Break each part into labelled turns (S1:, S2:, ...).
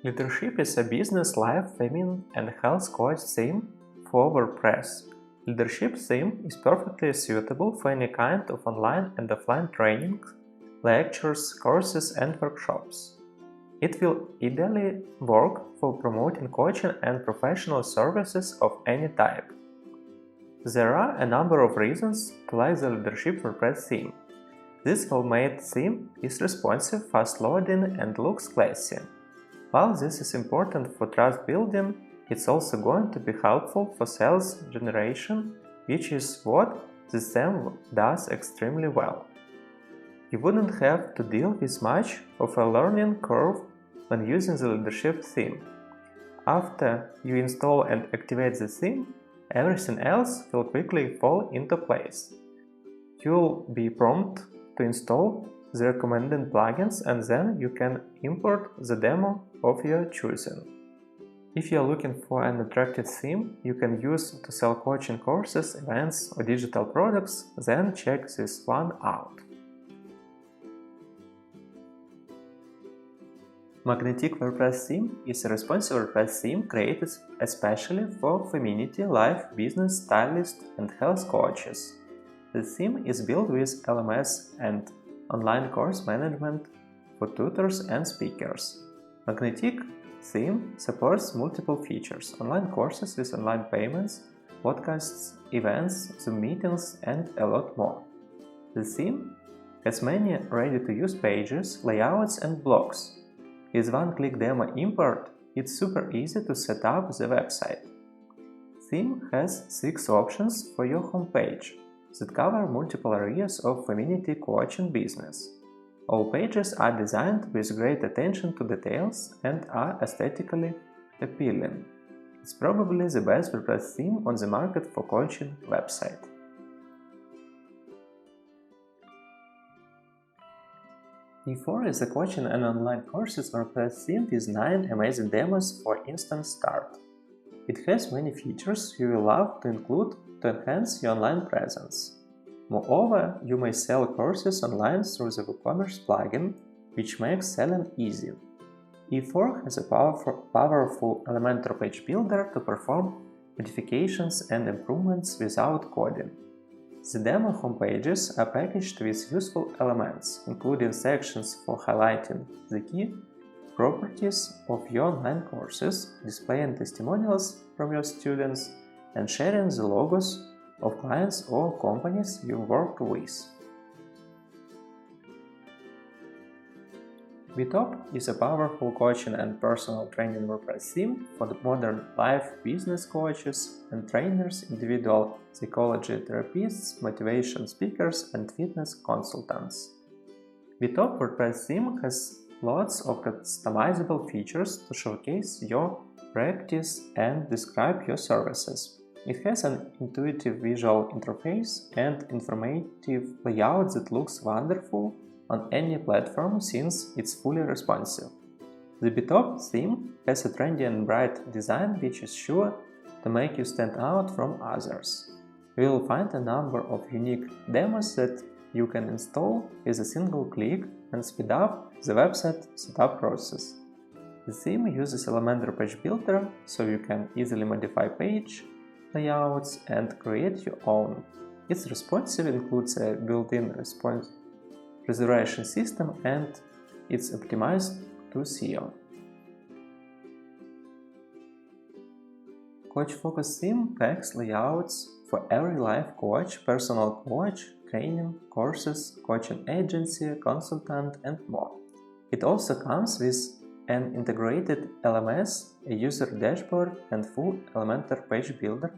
S1: Leadership is a business, life, family, and health coach theme for WordPress. Leadership theme is perfectly suitable for any kind of online and offline training, lectures, courses, and workshops. It will ideally work for promoting coaching and professional services of any type. There are a number of reasons to like the Leadership WordPress theme. This well-made theme is responsive, fast-loading, and looks classy. While this is important for trust building, it's also going to be helpful for sales generation, which is what this theme does extremely well. You wouldn't have to deal with much of a learning curve when using the Leadership theme. After you install and activate the theme, everything else will quickly fall into place. You'll be prompted to install the recommended plugins, and then you can import the demo of your choosing. If you are looking for an attractive theme you can use to sell coaching courses, events, or digital products, then check this one out. Magnetique WordPress theme is a responsive WordPress theme created especially for community, life, business, stylist, and health coaches. The theme is built with LMS and online course management for tutors and speakers. Magnetique theme supports multiple features: online courses with online payments, podcasts, events, Zoom meetings, and a lot more. The theme has many ready-to-use pages, layouts, and blocks. With one-click demo import, it's super easy to set up the website. Theme has 6 options for your homepage that cover multiple areas of community coaching business. All pages are designed with great attention to details and are aesthetically appealing. It's probably the best WordPress theme on the market for coaching website. Efor is a coaching and online courses WordPress theme with 9 amazing demos for instant start. It has many features you will love to include to enhance your online presence. Moreover, you may sell courses online through the WooCommerce plugin, which makes selling easy. Efor has a powerful Elementor page builder to perform modifications and improvements without coding. The demo homepages are packaged with useful elements, including sections for highlighting the key properties of your online courses, displaying testimonials from your students, and sharing the logos of clients or companies you work with. BeTop is a powerful coaching and personal training WordPress theme for the modern life business coaches and trainers, individual psychology therapists, motivation speakers, and fitness consultants. BeTop WordPress theme has lots of customizable features to showcase your practice and describe your services. It has an intuitive visual interface and informative layout that looks wonderful on any platform since it's fully responsive. The BeTop theme has a trendy and bright design which is sure to make you stand out from others. You will find a number of unique demos that you can install with a single click and speed up the website setup process. The theme uses Elementor page builder, so you can easily modify page layouts and create your own. It's responsive, includes a built-in response reservation system, and it's optimized to SEO. CoachFocus theme packs layouts for every life coach, personal coach, training, courses, coaching agency, consultant, and more. It also comes with an integrated LMS, a user dashboard, and full Elementor page builder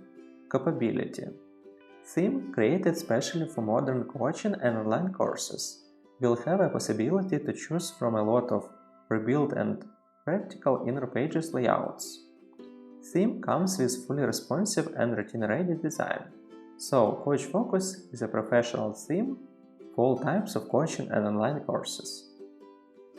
S1: capability. Theme created specially for modern coaching and online courses. Will have a possibility to choose from a lot of pre-built and practical inner pages layouts. Theme comes with fully responsive and routine-ready design. So, CoachFocus is a professional theme for all types of coaching and online courses.